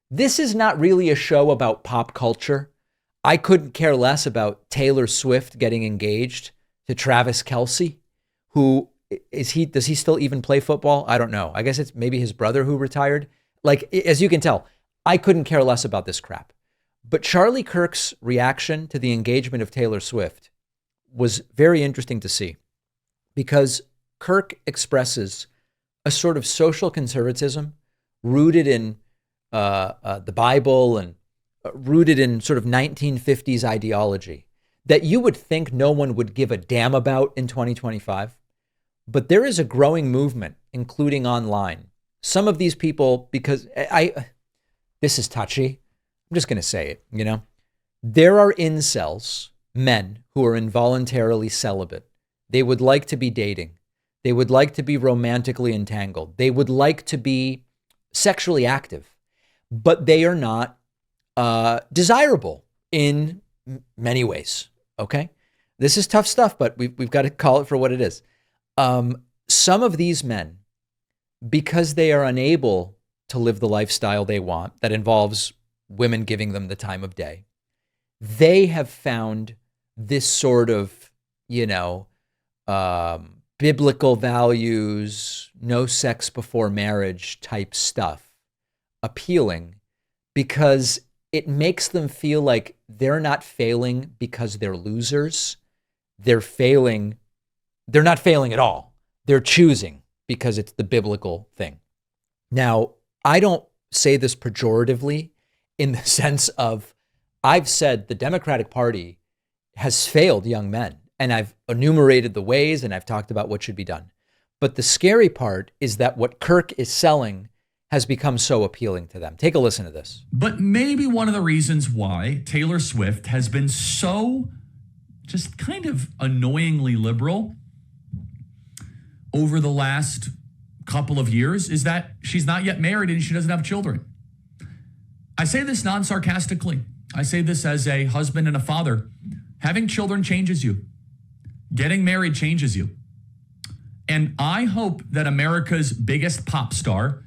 This is not really a show about pop culture. I couldn't care less about Taylor Swift getting engaged to Travis Kelce, who does he still even play football? I don't know. I guess it's maybe his brother who retired. Like, as you can tell, I couldn't care less about this crap. But Charlie Kirk's reaction to the engagement of Taylor Swift was very interesting to see, because Kirk expresses a sort of social conservatism rooted in the Bible and rooted in sort of 1950s ideology that you would think no one would give a damn about in 2025. But there is a growing movement, including online. Some of these people, because this is touchy, I'm just going to say it, there are incels, men who are involuntarily celibate. They would like to be dating. They would like to be romantically entangled. They would like to be sexually active, but they are not desirable in many ways. Okay. This is tough stuff, but we've got to call it for what it is. Some of these men, because they are unable to live the lifestyle they want, that involves women giving them the time of day, they have found this sort of, biblical values, no sex before marriage type stuff appealing, because it makes them feel like they're not failing because they're losers. They're not failing at all. They're choosing because it's the biblical thing. Now, I don't say this pejoratively in the sense of, I've said the Democratic Party has failed young men, and I've enumerated the ways and I've talked about what should be done. But the scary part is that what Kirk is selling has become so appealing to them. Take a listen to this. But maybe one of the reasons why Taylor Swift has been so just kind of annoyingly liberal over the last couple of years is that she's not yet married and she doesn't have children. I say this non-sarcastically. I say this as a husband and a father. Having children changes you. Getting married changes you. And I hope that America's biggest pop star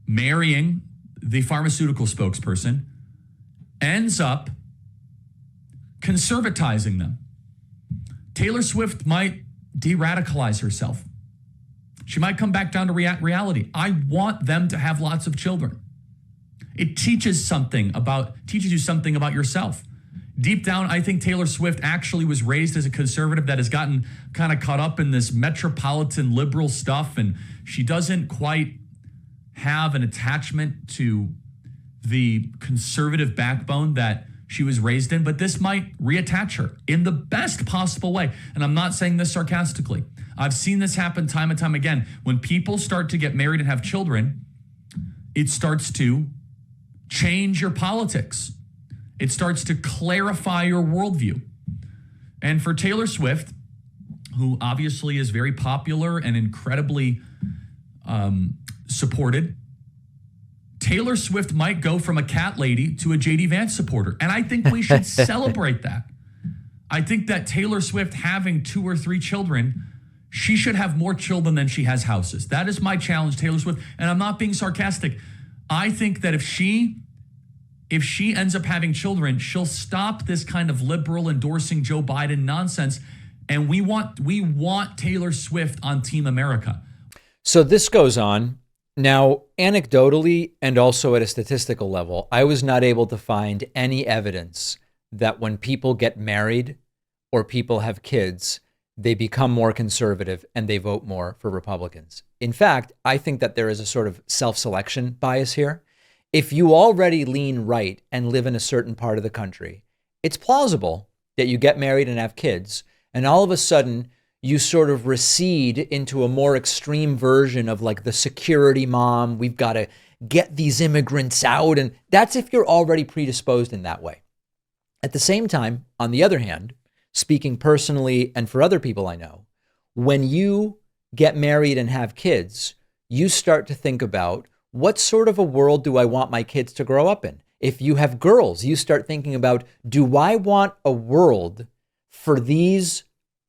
marrying the pharmaceutical spokesperson ends up conservatizing them. Taylor Swift might de-radicalize herself. She might come back down to reality. I want them to have lots of children. It teaches you something about yourself. Deep down, I think Taylor Swift actually was raised as a conservative that has gotten kind of caught up in this metropolitan liberal stuff, and she doesn't quite have an attachment to the conservative backbone that she was raised in, but this might reattach her in the best possible way. And I'm not saying this sarcastically. I've seen this happen time and time again. When people start to get married and have children, it starts to change your politics. It starts to clarify your worldview. And for Taylor Swift, who obviously is very popular and incredibly supported, Taylor Swift might go from a cat lady to a JD Vance supporter. And I think we should celebrate that. I think that Taylor Swift having 2 or 3 children, she should have more children than she has houses. That is my challenge, Taylor Swift. And I'm not being sarcastic. I think that if she ends up having children, she'll stop this kind of liberal endorsing Joe Biden nonsense. And we want Taylor Swift on Team America. So this goes on. Now, anecdotally and also at a statistical level, I was not able to find any evidence that when people get married or people have kids, they become more conservative and they vote more for Republicans. In fact, I think that there is a sort of self-selection bias here. If you already lean right and live in a certain part of the country, it's plausible that you get married and have kids, and all of a sudden you sort of recede into a more extreme version of like the security mom. We've got to get these immigrants out. And that's if you're already predisposed in that way. At the same time, on the other hand, speaking personally and for other people I know, when you get married and have kids, you start to think about, what sort of a world do I want my kids to grow up in? If you have girls, you start thinking about, do I want a world for these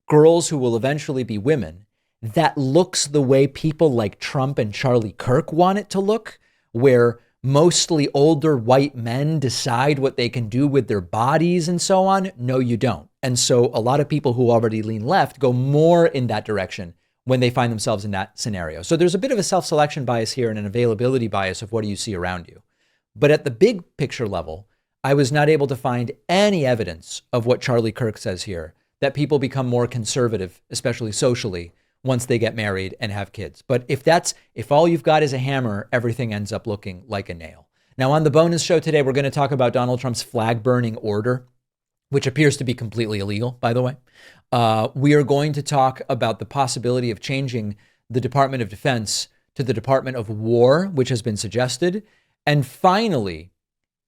girls who will eventually be women that looks the way people like Trump and Charlie Kirk want it to look, where mostly older white men decide what they can do with their bodies and so on? No, you don't. And so a lot of people who already lean left go more in that direction when they find themselves in that scenario. So there's a bit of a self-selection bias here and an availability bias of what do you see around you. But at the big picture level, I was not able to find any evidence of what Charlie Kirk says here, that people become more conservative, especially socially, once they get married and have kids. But if all you've got is a hammer, everything ends up looking like a nail. Now, on the bonus show today, we're going to talk about Donald Trump's flag burning order, which appears to be completely illegal, by the way. We are going to talk about the possibility of changing the Department of Defense to the Department of War, which has been suggested. And finally,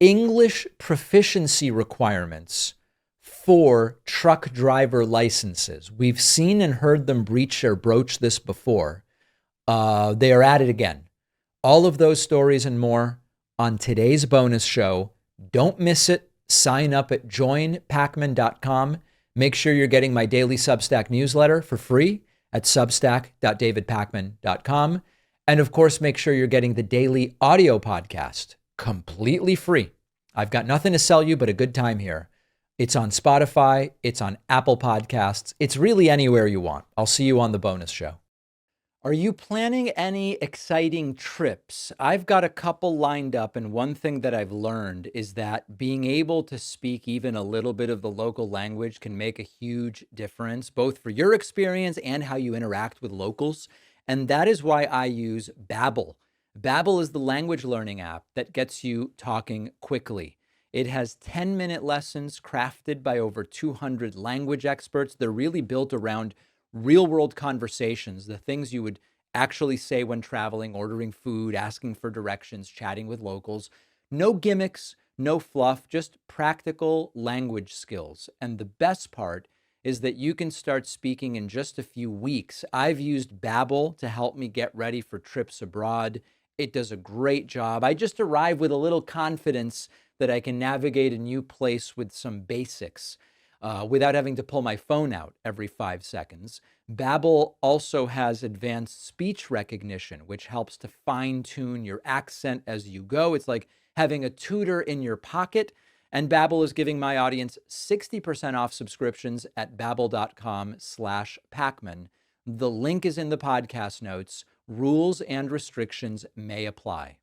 English proficiency requirements for truck driver licenses. We've seen and heard them broach this before. They are at it again. All of those stories and more on today's bonus show. Don't miss it. Sign up at joinpakman.com. Make sure you're getting my daily Substack newsletter for free at substack.davidpakman.com. And of course, make sure you're getting the daily audio podcast completely free. I've got nothing to sell you but a good time here. It's on Spotify. It's on Apple Podcasts. It's really anywhere you want. I'll see you on the bonus show. Are you planning any exciting trips? I've got a couple lined up, and one thing that I've learned is that being able to speak even a little bit of the local language can make a huge difference, both for your experience and how you interact with locals. And that is why I use Babbel. Babbel is the language learning app that gets you talking quickly. It has 10-minute lessons crafted by over 200 language experts. They're really built around real-world conversations, the things you would actually say when traveling, ordering food, asking for directions, chatting with locals. No gimmicks, no fluff, just practical language skills. And the best part is that you can start speaking in just a few weeks. I've used Babbel to help me get ready for trips abroad. It does a great job. I just arrive with a little confidence that I can navigate a new place with some basics. Without having to pull my phone out every 5 seconds. Babbel also has advanced speech recognition, which helps to fine-tune your accent as you go. It's like having a tutor in your pocket. And Babbel is giving my audience 60% off subscriptions at babbel.com/Pakman. The link is in the podcast notes. Rules and restrictions may apply.